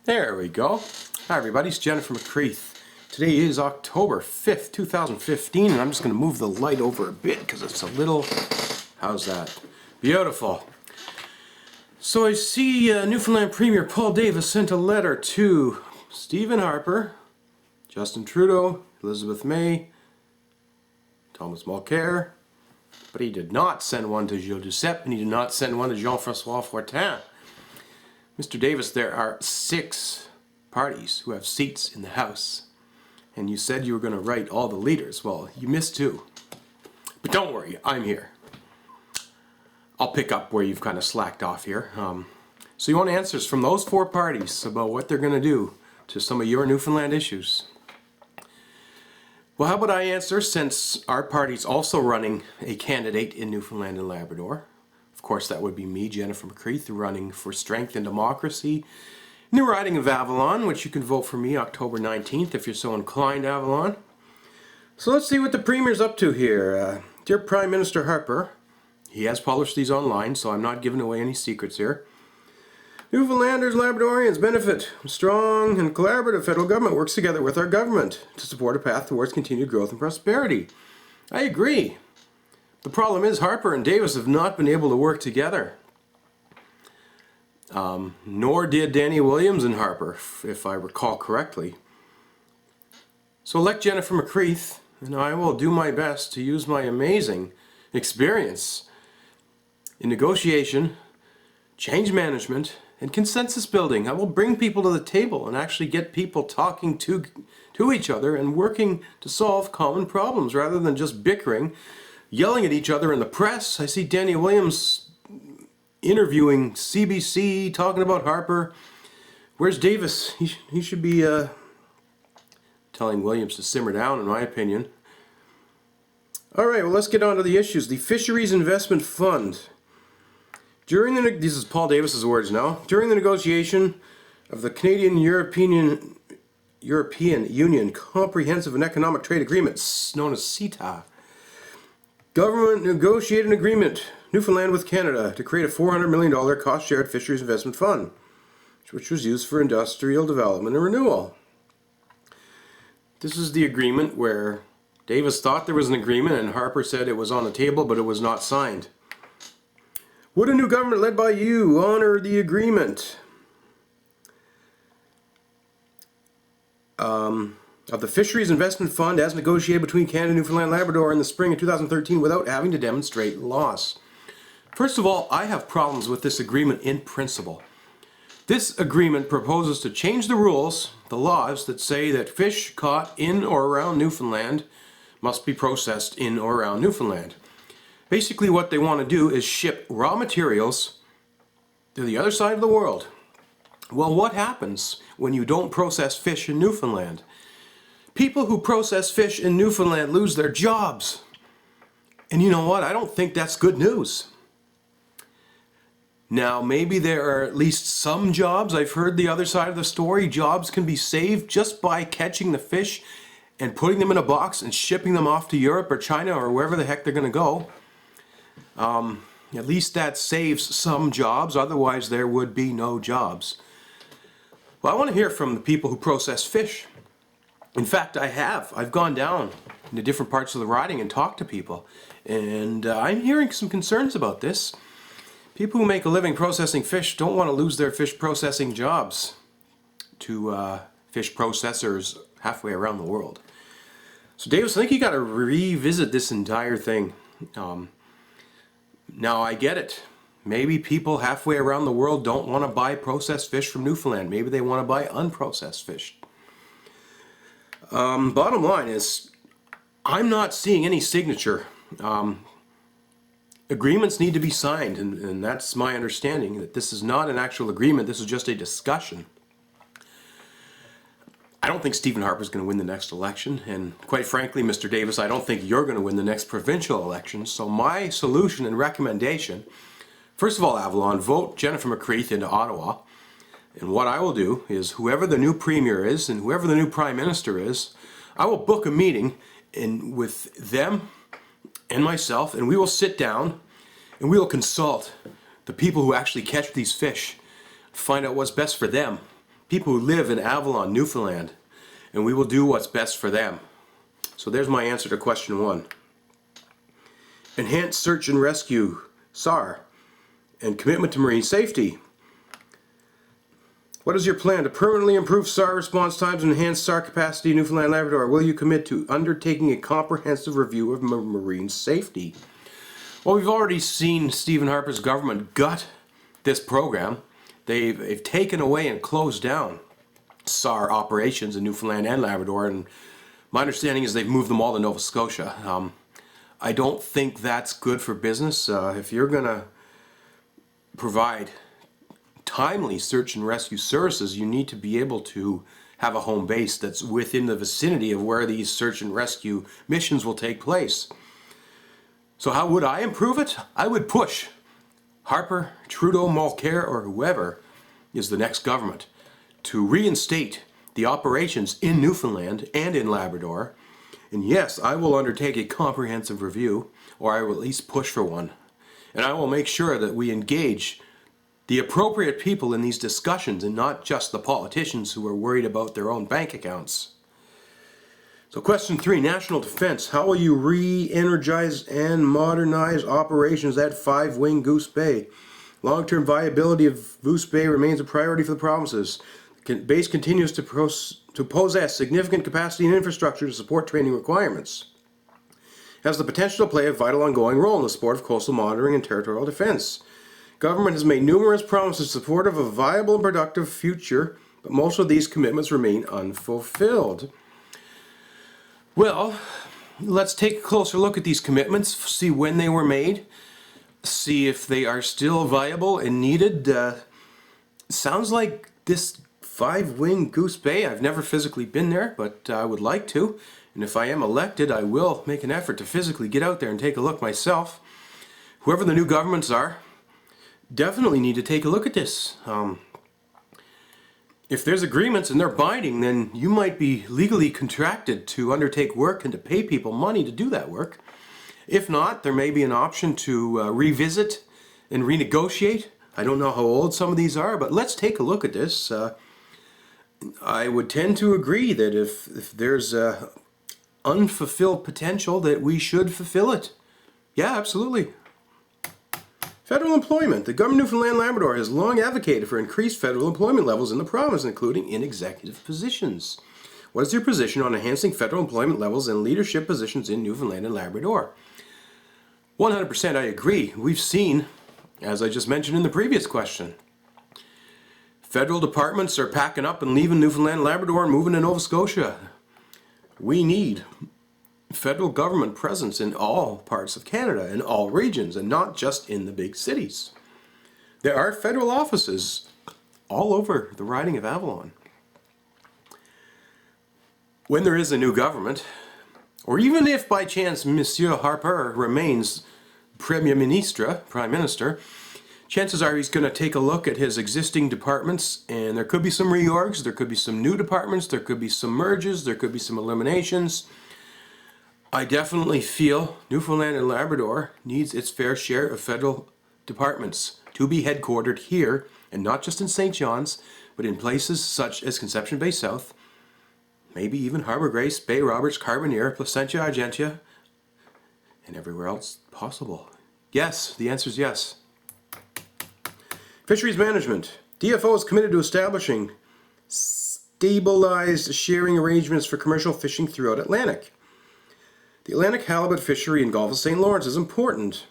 There we go. Hi everybody, it's Jenn from McCreath. Today is October 5th, 2015, and I'm just going to move the light over a bit because it's a little... How's that? Beautiful. So I see Newfoundland Premier Paul Davis sent a letter to Stephen Harper, Justin Ttudeau, Elizabeth May, Thomas Mulcair, but he did not send one to Gilles Duceppe, and he did not send one to Jean-Francois Fortin. Mr. Davis, there are 6 parties who have seats in the House, and you said you were going to write all the leaders. Well, you missed 2. But don't worry, I'm here. I'll pick up where you've kind of slacked off here. So you want answers from those 4 parties about what they're going to do to some of your Newfoundland issues. Well, how about I answer, since our party's also running a candidate in Newfoundland and Labrador. Of course, that would be me, Jennifer McCreath, running for Strength and Democracy in the riding of Avalon, which you can vote for me October 19th if you're so inclined, Avalon. So let's see what the Premier's up to here. Dear Prime Minister Harper, he has published these online, so I'm not giving away any secrets here. Newfoundlanders and Labradorians benefit from strong and collaborative federal government works together with our government to support a path towards continued growth and prosperity. I agree. The problem is Harper and Davis have not been able to work together. Nor did Danny Williams and Harper, if I recall correctly. So elect Jennifer McCreath, and I will do my best to use my amazing experience in negotiation, change management, and consensus building. I will bring people to the table and actually get people talking to each other and working to solve common problems rather than just bickering, yelling at each other in the press. I see Danny Williams interviewing CBC, talking about Harper. Where's Davis? He should be telling Williams to simmer down, in my opinion. Alright, well, let's get on to the issues. The Fisheries Investment Fund. This is Paul Davis's words now. During the negotiation of the Canadian-European Union Comprehensive and Economic Trade Agreement, known as CETA, government negotiated an agreement, Newfoundland with Canada, to create a $400 million cost-shared fisheries investment fund, which was used for industrial development and renewal. This is the agreement where Davis thought there was an agreement and Harper said it was on the table, but it was not signed. Would a new government led by you honor the agreement of the Fisheries Investment Fund as negotiated between Canada, Newfoundland, and Labrador in the spring of 2013 without having to demonstrate loss? First of all, I have problems with this agreement in principle. This agreement proposes to change the rules, the laws that say that fish caught in or around Newfoundland must be processed in or around Newfoundland. Basically what they want to do is ship raw materials to the other side of the world. Well, what happens when you don't process fish in Newfoundland? People who process fish in Newfoundland lose their jobs. And you know what? I don't think that's good news. Now, maybe there are at least some jobs. I've heard the other side of the story. Jobs can be saved just by catching the fish and putting them in a box and shipping them off to Europe or China or wherever the heck they're going to go. At least that saves some jobs, otherwise there would be no jobs. Well, I want to hear from the people who process fish. In fact, I've gone down into different parts of the riding and talked to people, and I'm hearing some concerns about this. People who make a living processing fish don't want to lose their fish processing jobs to fish processors halfway around the world. So Davis, I think you got to revisit this entire thing. Now I get it. Maybe people halfway around the world don't want to buy processed fish from Newfoundland. Maybe they want to buy unprocessed fish. Bottom line is, I'm not seeing any signature. Agreements need to be signed, and that's my understanding, that this is not an actual agreement, this is just a discussion. I don't think Stephen Harper is going to win the next election, and quite frankly, Mr. Davis, I don't think you're going to win the next provincial election. So my solution and recommendation, first of all, Avalon, vote Jennifer McCreath into Ottawa, and what I will do is whoever the new Premier is and whoever the new Prime Minister is, I will book a meeting with them and myself, and we will sit down and we will consult the people who actually catch these fish, find out what's best for them. people who live in Avalon, Newfoundland, and we will do what's best for them. So there's my answer to question 1. Enhanced search and rescue, SAR, and commitment to marine safety. What is your plan to permanently improve SAR response times and enhance SAR capacity in Newfoundland and Labrador? Will you commit to undertaking a comprehensive review of marine safety? Well, we've already seen Stephen Harper's government gut this program. They've taken away and closed down SAR operations in Newfoundland and Labrador, and my understanding is they've moved them all to Nova Scotia. I don't think that's good for business. If you're going to provide timely search and rescue services, you need to be able to have a home base that's within the vicinity of where these search and rescue missions will take place. So how would I improve it? I would push Harper, Ttudeau, Mulcair, or whoever is the next government to reinstate the operations in Newfoundland and in Labrador. And yes, I will undertake a comprehensive review, or I will at least push for one. And I will make sure that we engage the appropriate people in these discussions and not just the politicians who are worried about their own bank accounts. So question 3, national defense. How will you re-energize and modernize operations at 5-Wing Goose Bay? Long-term viability of Goose Bay remains a priority for the provinces. The base continues to possess significant capacity and infrastructure to support training requirements. It has the potential to play a vital ongoing role in the support of coastal monitoring and territorial defense. Government has made numerous promises supportive of a viable and productive future, but most of these commitments remain unfulfilled. Well, let's take a closer look at these commitments, see when they were made, see if they are still viable and needed. Sounds like this 5-Wing Goose Bay, I've never physically been there, but I would like to. And if I am elected, I will make an effort to physically get out there and take a look myself. Whoever the new governments are, definitely need to take a look at this. If there's agreements and they're binding, then you might be legally contracted to undertake work and to pay people money to do that work. If not, there may be an option to revisit and renegotiate. I don't know how old some of these are, but let's take a look at this. I would tend to agree that if there's unfulfilled potential, that we should fulfill it. Yeah, absolutely. Federal employment. The government of Newfoundland and Labrador has long advocated for increased federal employment levels in the province, including in executive positions. What is your position on enhancing federal employment levels and leadership positions in Newfoundland and Labrador? 100% I agree. We've seen, as I just mentioned in the previous question, federal departments are packing up and leaving Newfoundland and Labrador and moving to Nova Scotia. We need federal government presence in all parts of Canada, in all regions, and not just in the big cities. There are federal offices all over the riding of Avalon. When there is a new government, or even if by chance Monsieur Harper remains Premier Ministre, Prime Minister, chances are he's going to take a look at his existing departments, and there could be some reorgs, there could be some new departments, there could be some merges, there could be some eliminations. I definitely feel Newfoundland and Labrador needs its fair share of federal departments to be headquartered here, and not just in St. John's, but in places such as Conception Bay South, maybe even Harbour Grace, Bay Roberts, Carbonear, Placentia, Argentia, and everywhere else possible. Yes, the answer is yes. Fisheries management. DFO is committed to establishing stabilized sharing arrangements for commercial fishing throughout Atlantic. The Atlantic halibut fishery in Gulf of St. Lawrence is important.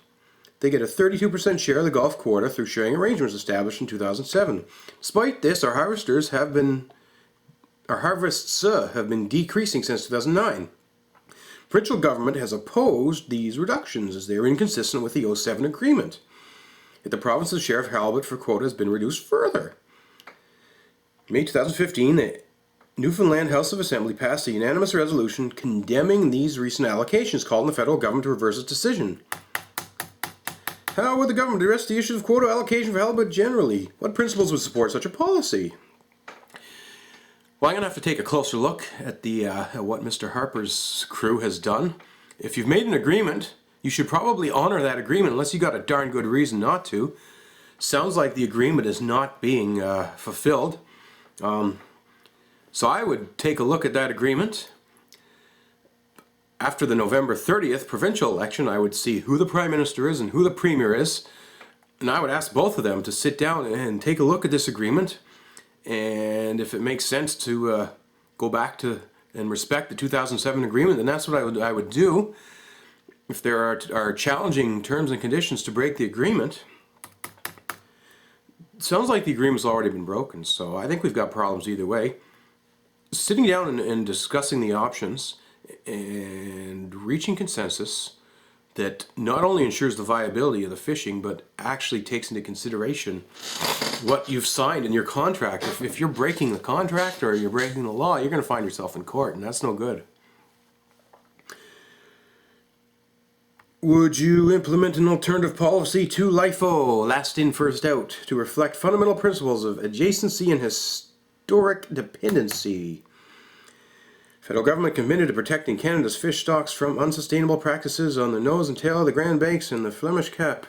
They get a 32% share of the Gulf quota through sharing arrangements established in 2007. Despite this, our harvests have been decreasing since 2009. Provincial government has opposed these reductions as they are inconsistent with the 2007 agreement. Yet the province's share of halibut for quota has been reduced further. In May 2015, the Newfoundland House of Assembly passed a unanimous resolution condemning these recent allocations, calling the federal government to reverse its decision. How would the government address the issue of quota allocation for halibut generally? What principles would support such a policy? Well, I'm going to have to take a closer look at what Mr. Harper's crew has done. If you've made an agreement, you should probably honor that agreement unless you got a darn good reason not to. Sounds like the agreement is not being fulfilled. So I would take a look at that agreement. After the November 30th provincial election, I would see who the Prime Minister is and who the Premier is, and I would ask both of them to sit down and take a look at this agreement, and if it makes sense to go back to and respect the 2007 agreement, then that's what I would do. If there are challenging terms and conditions to break the agreement, it sounds like the agreement's already been broken, so I think we've got problems either way. Sitting down and discussing the options and reaching consensus that not only ensures the viability of the fishing, but actually takes into consideration what you've signed in your contract. If you're breaking the contract or you're breaking the law, you're going to find yourself in court, and that's no good. Would you implement an alternative policy to LIFO, last in, first out, to reflect fundamental principles of adjacency and historic dependency? Federal government committed to protecting Canada's fish stocks from unsustainable practices on the nose and tail of the Grand Banks and the Flemish Cap.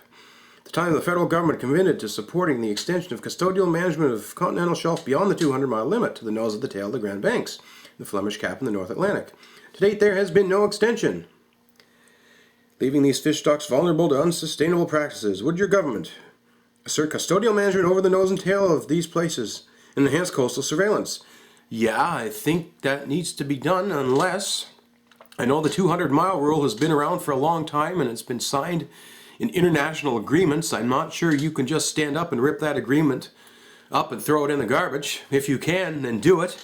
At the time, the federal government committed to supporting the extension of custodial management of continental shelf beyond the 200-mile limit to the nose of the tail of the Grand Banks, the Flemish Cap, and the North Atlantic. To date, there has been no extension, leaving these fish stocks vulnerable to unsustainable practices. Would your government assert custodial management over the nose and tail of these places and enhance coastal surveillance? Yeah, I think that needs to be done, unless I know the 200-mile rule has been around for a long time and it's been signed in international agreements. I'm not sure you can just stand up and rip that agreement up and throw it in the garbage. If you can, then do it.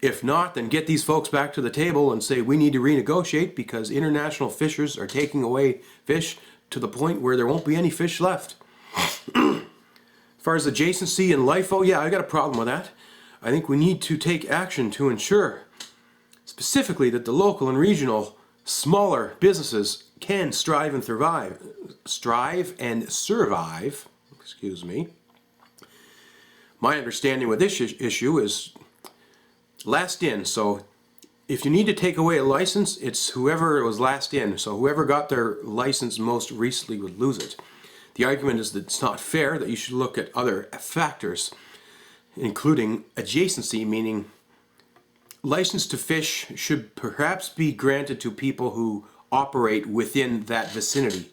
If not, then get these folks back to the table and say we need to renegotiate because international fishers are taking away fish to the point where there won't be any fish left. As far as adjacency and LIFO, yeah, I got a problem with that. I think we need to take action to ensure specifically that the local and regional smaller businesses can strive and survive. Excuse me. My understanding with this issue is last in. So if you need to take away a license, it's whoever was last in. So whoever got their license most recently would lose it. The argument is that it's not fair, that you should look at other factors, including adjacency, meaning license to fish should perhaps be granted to people who operate within that vicinity.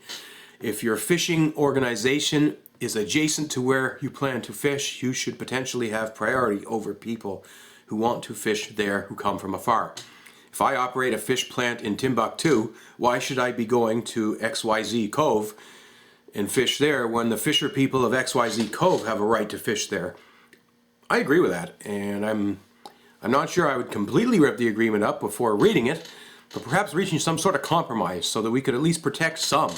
If your fishing organization is adjacent to where you plan to fish, you should potentially have priority over people who want to fish there who come from afar. If I operate a fish plant in Timbuktu, why should I be going to XYZ Cove and fish there when the fisher people of XYZ Cove have a right to fish there? I agree with that, and I'm not sure I would completely rip the agreement up before reading it, but perhaps reaching some sort of compromise so that we could at least protect some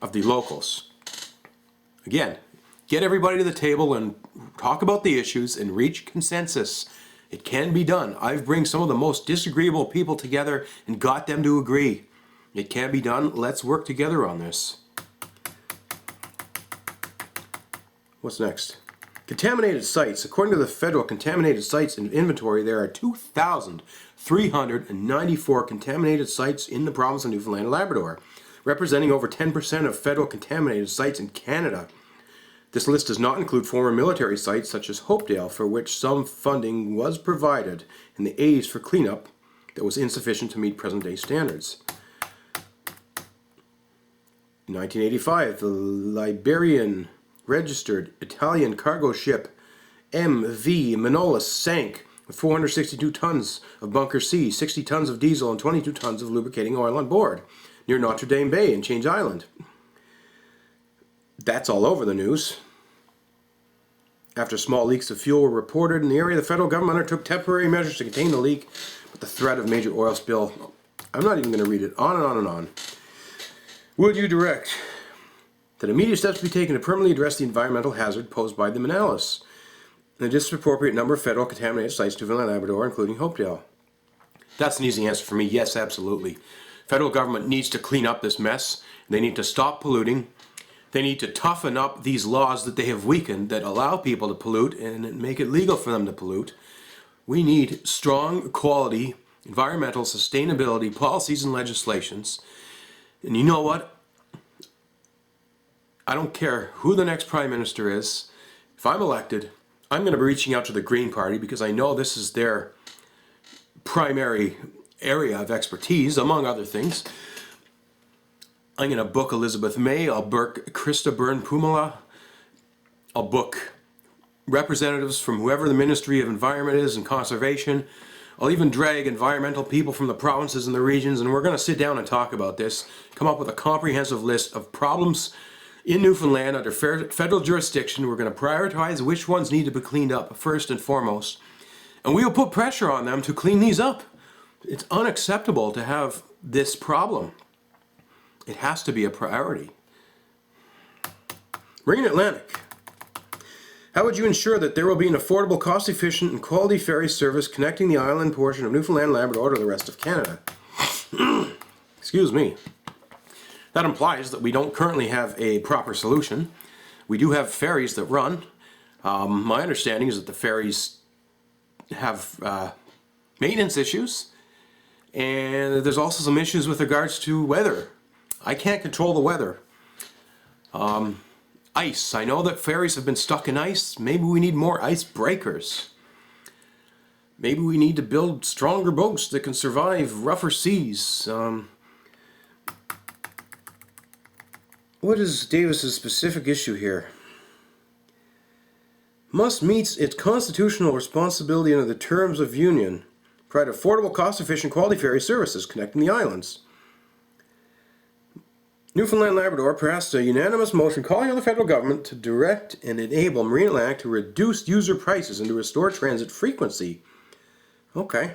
of the locals. Again, get everybody to the table and talk about the issues and reach consensus. It can be done. I've bring some of the most disagreeable people together and got them to agree. It can be done. Let's work together on this. What's next? Contaminated sites. According to the federal contaminated sites inventory, there are 2,394 contaminated sites in the province of Newfoundland and Labrador, representing over 10% of federal contaminated sites in Canada. This list does not include former military sites such as Hopedale, for which some funding was provided in the 80s for cleanup that was insufficient to meet present-day standards. In 1985, the Liberian registered Italian cargo ship MV Manolis sank with 462 tons of bunker C, 60 tons of diesel, and 22 tons of lubricating oil on board near Notre Dame Bay in Change Island. That's all over the news. After small leaks of fuel were reported in the area, the federal government undertook temporary measures to contain the leak, but the threat of major oil spill, I'm not even going to read it, on and on and on. Would you direct that immediate steps be taken to permanently address the environmental hazard posed by the Manalis and the disproportionate number of federal contaminated sites to Newfoundland and Labrador, including Hopedale? That's an easy answer for me. Yes, absolutely. Federal government needs to clean up this mess. They need to stop polluting. They need to toughen up these laws that they have weakened that allow people to pollute and make it legal for them to pollute. We need strong, quality, environmental sustainability policies and legislations. And you know what? I don't care who the next Prime Minister is. If I'm elected, I'm going to be reaching out to the Green Party because I know this is their primary area of expertise, among other things. I'm going to book Elizabeth May, I'll book Krista Byrne-Pumala, I'll book representatives from whoever the Ministry of Environment is and Conservation. I'll even drag environmental people from the provinces and the regions, and we're going to sit down and talk about this, come up with a comprehensive list of problems in Newfoundland under federal jurisdiction. We're going to prioritize which ones need to be cleaned up first and foremost. And we will put pressure on them to clean these up. It's unacceptable to have this problem. It has to be a priority. Marine Atlantic. How would you ensure that there will be an affordable, cost-efficient, and quality ferry service connecting the island portion of Newfoundland, Labrador to the rest of Canada? Excuse me. That implies that we don't currently have a proper solution. We do have ferries that run. My understanding is that the ferries have maintenance issues, and there's also some issues with regards to weather. I can't control the weather. Ice. I know that ferries have been stuck in ice. Maybe we need more ice breakers. Maybe we need to build stronger boats that can survive rougher seas. What is Davis's specific issue here? Must meet its constitutional responsibility under the terms of union. Provide affordable, cost-efficient, quality ferry services connecting the islands. Newfoundland Labrador passed a unanimous motion calling on the federal government to direct and enable Marine Atlantic to reduce user prices and to restore transit frequency. Okay.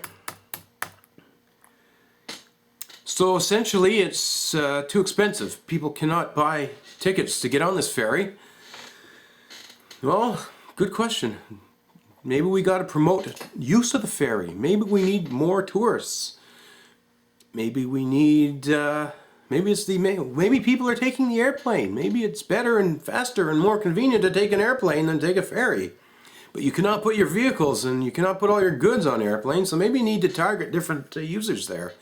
So essentially it's too expensive. People cannot buy tickets to get on this ferry. Well, good question. Maybe we got to promote use of the ferry. Maybe we need more tourists. Maybe we need, maybe people are taking the airplane. Maybe it's better and faster and more convenient to take an airplane than take a ferry. But you cannot put your vehicles and you cannot put all your goods on airplanes, so maybe you need to target different users there.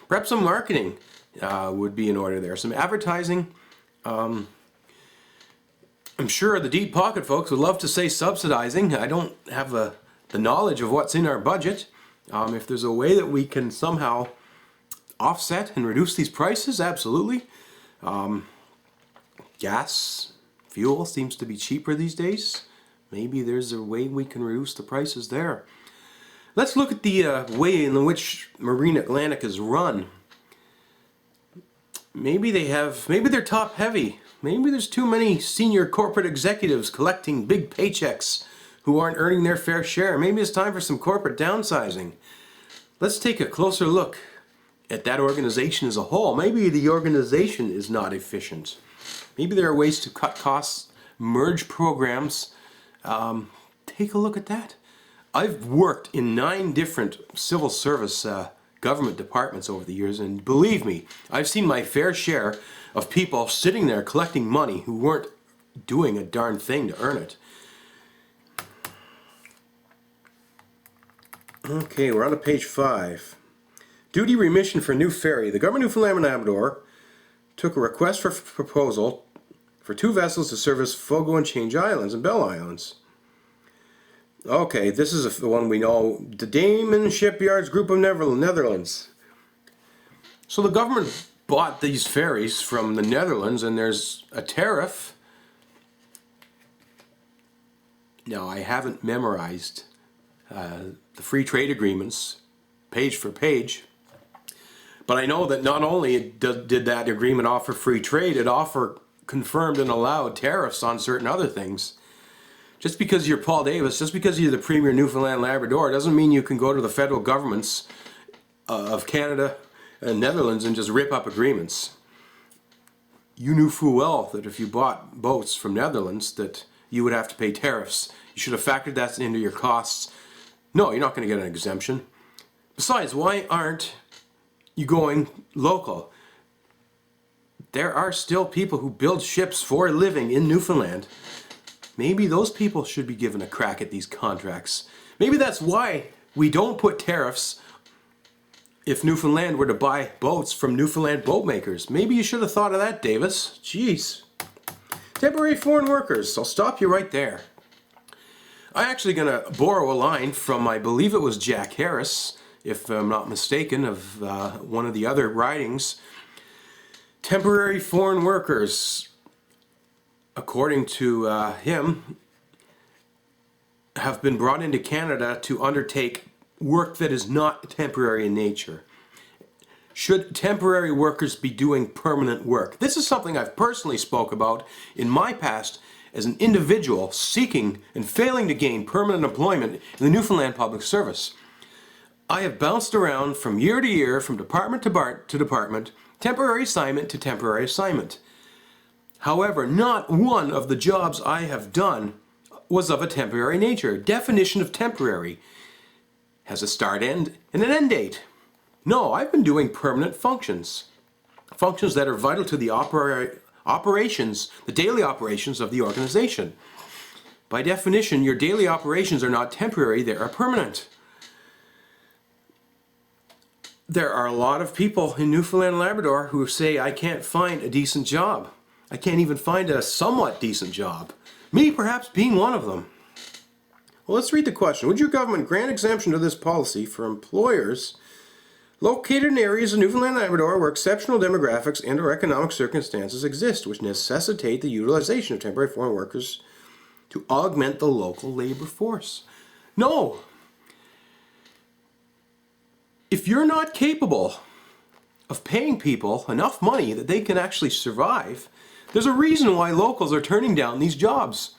Perhaps some marketing would be in order there. Some advertising. I'm sure the deep pocket folks would love to say subsidizing. I don't have the knowledge of what's in our budget. If there's a way that we can somehow offset and reduce these prices, absolutely. Gas, fuel seems to be cheaper these days. Maybe there's a way we can reduce the prices there. Let's look at the way in which Marine Atlantic is run. Maybe they're top heavy. Maybe there's too many senior corporate executives collecting big paychecks who aren't earning their fair share. Maybe it's time for some corporate downsizing. Let's take a closer look at that organization as a whole. Maybe the organization is not efficient. Maybe there are ways to cut costs, merge programs. Take a look at that. I've worked in 9 different civil service government departments over the years, and believe me, I've seen my fair share of people sitting there collecting money who weren't doing a darn thing to earn it. Okay, we're on to page 5. Duty remission for new ferry. The government of Newfoundland and Labrador took a request for proposal for 2 vessels to service Fogo and Change Islands and Bell Islands. Okay, this is the one we know. The Damen Shipyards Group of Netherlands. So the government bought these ferries from the Netherlands, and there's a tariff. Now, I haven't memorized the free trade agreements page for page, but I know that not only did that agreement offer free trade, it confirmed and allowed tariffs on certain other things. Just because you're Paul Davis, just because you're the Premier of Newfoundland Labrador, doesn't mean you can go to the federal governments of Canada and Netherlands and just rip up agreements. You knew full well that if you bought boats from Netherlands that you would have to pay tariffs. You should have factored that into your costs. No, you're not going to get an exemption. Besides, why aren't you going local? There are still people who build ships for a living in Newfoundland. Maybe those people should be given a crack at these contracts. Maybe that's why we don't put tariffs if Newfoundland were to buy boats from Newfoundland boat makers. Maybe you should have thought of that, Davis. Jeez. Temporary foreign workers. I'll stop you right there. I'm actually going to borrow a line from, I believe it was Jack Harris, if I'm not mistaken, of one of the other writings. Temporary foreign workers, according to him, have been brought into Canada to undertake work that is not temporary in nature. Should temporary workers be doing permanent work? This is something I've personally spoke about in my past as an individual seeking and failing to gain permanent employment in the Newfoundland Public Service. I have bounced around from year to year, from department to department, temporary assignment to temporary assignment. However, not one of the jobs I have done was of a temporary nature. Definition of temporary has a start end and an end date. No, I've been doing permanent functions. Functions that are vital to the operations, the daily operations of the organization. By definition, your daily operations are not temporary, they are permanent. There are a lot of people in Newfoundland and Labrador who say, I can't find a decent job. I can't even find a somewhat decent job. Me perhaps being one of them. Well, let's read the question. Would your government grant exemption to this policy for employers located in areas of Newfoundland and Labrador where exceptional demographics and or economic circumstances exist which necessitate the utilization of temporary foreign workers to augment the local labor force? No. If you're not capable of paying people enough money that they can actually survive, there's a reason why locals are turning down these jobs.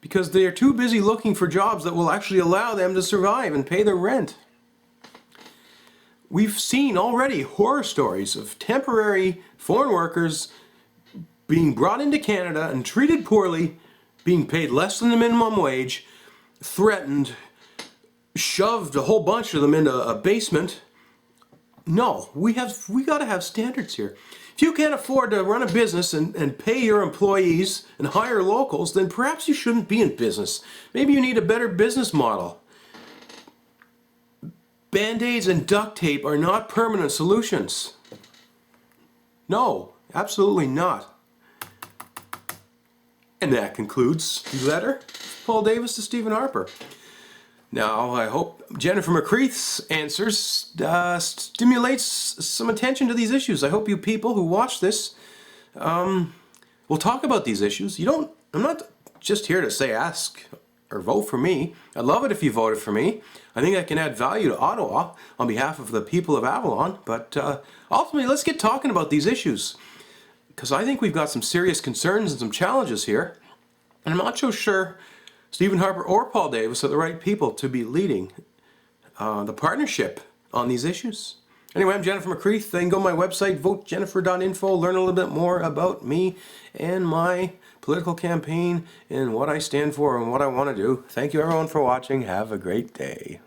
Because they are too busy looking for jobs that will actually allow them to survive and pay their rent. We've seen already horror stories of temporary foreign workers being brought into Canada and treated poorly, being paid less than the minimum wage, threatened, shoved a whole bunch of them into a basement. No, we got to have standards here. If you can't afford to run a business and pay your employees and hire locals, then perhaps you shouldn't be in business. Maybe you need a better business model. Band-aids and duct tape are not permanent solutions. No, absolutely not. And that concludes the letter of Paul Davis to Stephen Harper. Now, I hope Jennifer McCreath's answers stimulates some attention to these issues. I hope you people who watch this will talk about these issues. I'm not just here to say ask or vote for me. I'd love it if you voted for me. I think I can add value to Ottawa on behalf of the people of Avalon. But ultimately, let's get talking about these issues. Because I think we've got some serious concerns and some challenges here. And I'm not so sure Stephen Harper or Paul Davis are the right people to be leading the partnership on these issues. Anyway, I'm Jennifer McCreath. You can go to my website, votejennifer.info, learn a little bit more about me and my political campaign and what I stand for and what I want to do. Thank you everyone for watching. Have a great day.